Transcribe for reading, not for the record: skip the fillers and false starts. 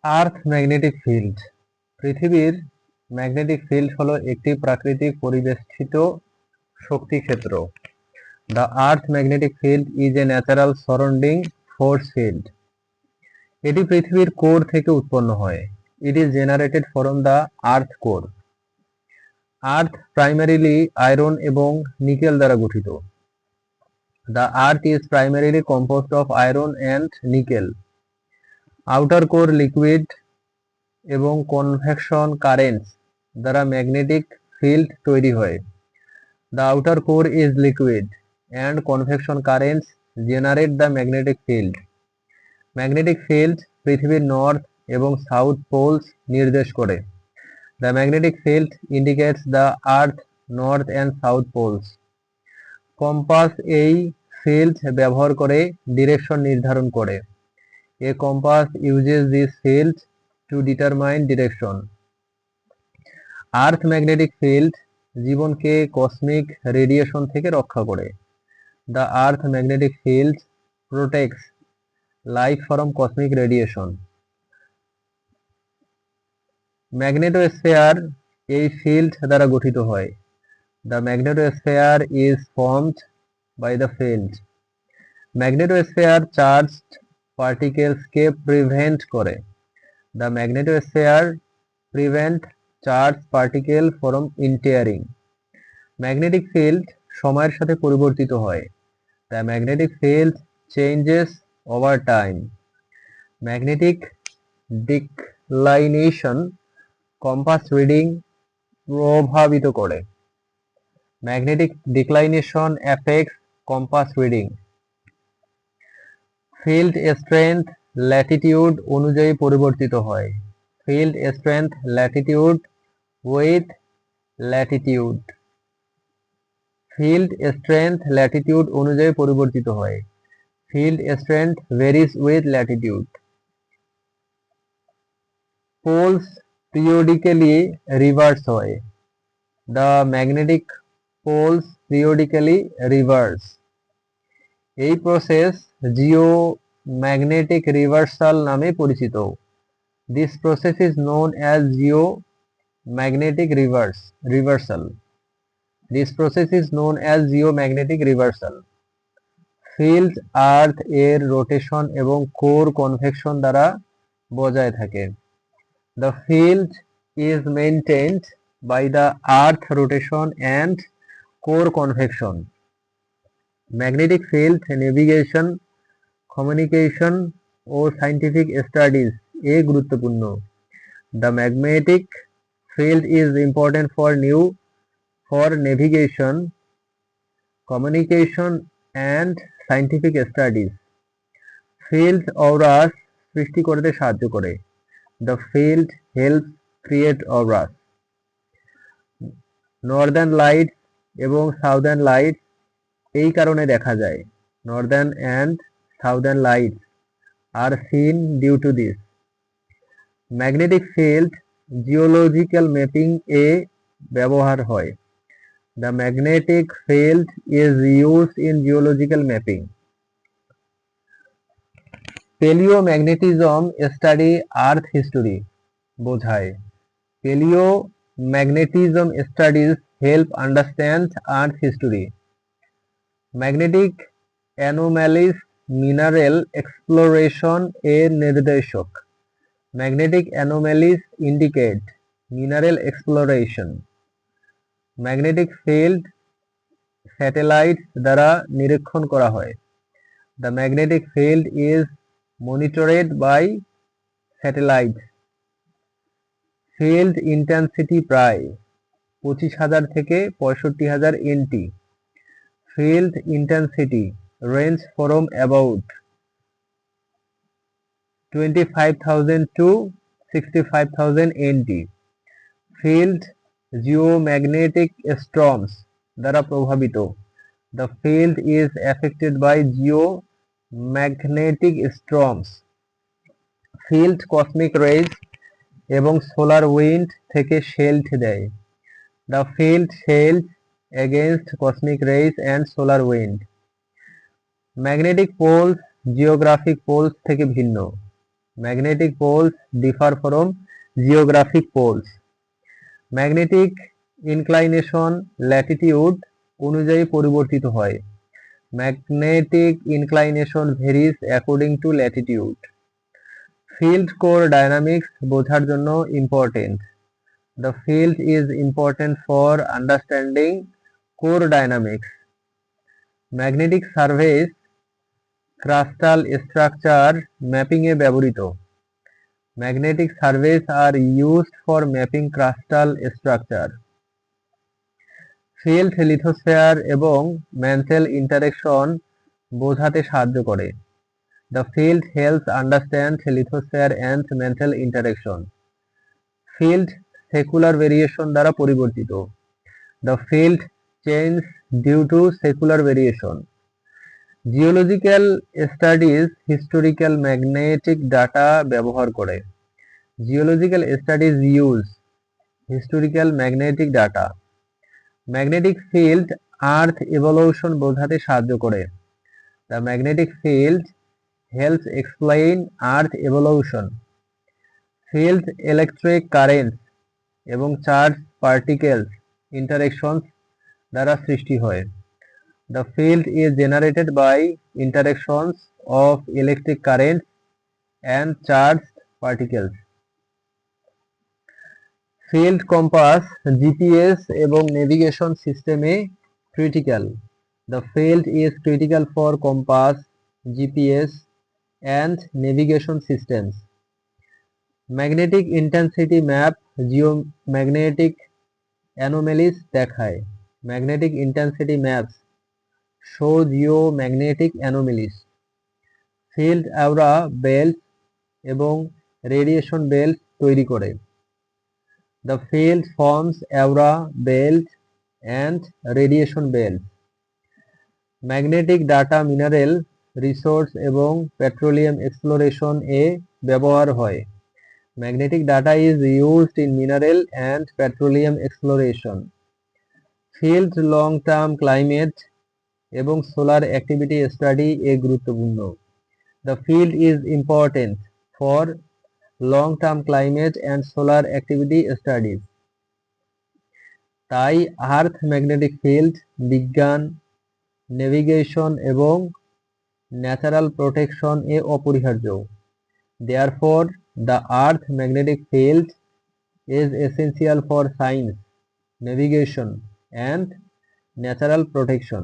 আর্থ magnetic field. পৃথিবীর magnetic field হলো একটি প্রাকৃতিক পরিবেষ্টিত শক্তি ক্ষেত্র। The earth magnetic field is a natural surrounding force field. এটি পৃথিবীর কোর থেকে উৎপন্ন হয়। It is generated from the earth core. Earth primarily iron এবং নিকেল দ্বারা গঠিত। The earth is primarily composed of iron and nickel. Outer core liquid এবং convection currents দ্বারা ম্যাগনেটিক ফিল্ড তৈরি হয়। The outer core is liquid and convection currents generate the magnetic field. Magnetic field পৃথিবীর north এবং south poles নির্দেশ করে। The magnetic field indicates the earth north and south poles. Compass এই field ব্যবহার করে direction নির্ধারণ করে। A compass uses this field to determine direction. Earth magnetic field জীবনকে কসমিক রেডিয়েশন থেকে রক্ষা করে। The earth magnetic field protects life from cosmic radiation. Magnetosphere এই ফিল্ড দ্বারা গঠিত হয়। The magnetosphere is formed by the field. Magnetosphere charged পার্টিকেলসকে prevent করে। The magnetosphere prevent charge particle from entering. Magnetic field সময়ের সাথে পরিবর্তিত হয়। The magnetic field changes over time. Magnetic declination compass reading প্রভাবিত করে। Magnetic declination affects compass reading. Field strength latitude অনুযায়ী পরিবর্তিত হয়। Field strength latitude with latitude. Field strength latitude অনুযায়ী পরিবর্তিত হয়। Field strength varies with latitude. Poles periodically reverse হয়। The magnetic poles periodically reverse. এই প্রসেস জিওম্যাগনেটিক রিভার্সাল নামে পরিচিত। This process is known as geomagnetic reversal. This process is known as geomagnetic reversal. Field earth এর rotation এবং core convection দ্বারা বজায় থাকে। The field is maintained by the earth rotation and core convection. Magnetic field navigation, communication ও scientific studies এ গুরুত্বপূর্ণ। The magnetic field is important for navigation, communication and scientific studies. Field auroras সৃষ্টি করতে সাহায্য করে। The field helps create auroras. Northern lights এবং southern lights এই কারণে দেখা যায়। Northern and southern lights are seen due to this. Magnetic field geological mapping এ ব্যবহার হয়। The magnetic field is used in geological mapping. Paleomagnetism study earth history বোঝায়। Paleomagnetism studies help understand earth history. Magnetic anomalies mineral exploration এর নির্দেশক। Magnetic anomalies indicate mineral exploration. Magnetic field satellites দ্বারা নিরীক্ষণ করা হয়। The magnetic field is monitored by satellites. Field intensity প্রায় 25,000 থেকে 65,000 NT। Field intensity range from about 25,000 to 65,000 NT। Field geomagnetic storms দ্বারা প্রভাবিত। The field is affected by geomagnetic storms. Field cosmic rays এবং solar wind থেকে shield দেয়। The field shields against cosmic rays and solar wind. Magnetic poles geographic poles থেকে ভিন্ন। Magnetic poles differ from geographic poles. Magnetic inclination Latitude অনুযায়ী পরিবর্তিত হয়. Magnetic inclination varies according to latitude. Field core dynamics বোঝার জন্য important. The field is important for understanding core dynamics. Magnetic surveys crystal structure mapping এ ব্যবহৃত. Magnetic surveys are used for mapping crystal structure. Field lithosphere এবং men tell interaction বোঝাতে সাহায্য করে. The field helps understand lithosphere and mantle interaction. Field secular variation দ্বারা পরিবর্তিত. The field changes due to secular variation. Geological studies historical magnetic data ব্যবহার করে. Geological studies use historical magnetic data. Magnetic field earth evolution বোঝাতে সাহায্য করে. The magnetic field helps explain earth evolution. Field electric currents এবং charge particles interactions দ্বারা সৃষ্টি হয়. The field is generated by interactions of electric currents and charged particles. Field compass GPS এবং navigation সিস্টেমে critical. The field is critical for compass, GPS and navigation systems. Magnetic intensity map geomagnetic anomalies দেখায়. Magnetic intensity maps show geomagnetic anomalies. Field aura belts এবং radiation belts তৈরি করে. The field forms aura belt and radiation belts. Magnetic data mineral resource এবং petroleum exploration এ ব্যবহার হয়. Magnetic data is used in mineral and petroleum exploration. Field long-term climate এবং solar activity study এ গুরুত্বপূর্ণ. The field is important for long-term climate and solar activity studies. তাই আর্থ magnetic field বিজ্ঞান, navigation এবং natural protection এ অপরিহার্য. Therefore, the Earth magnetic field is essential for science, navigation and natural protection.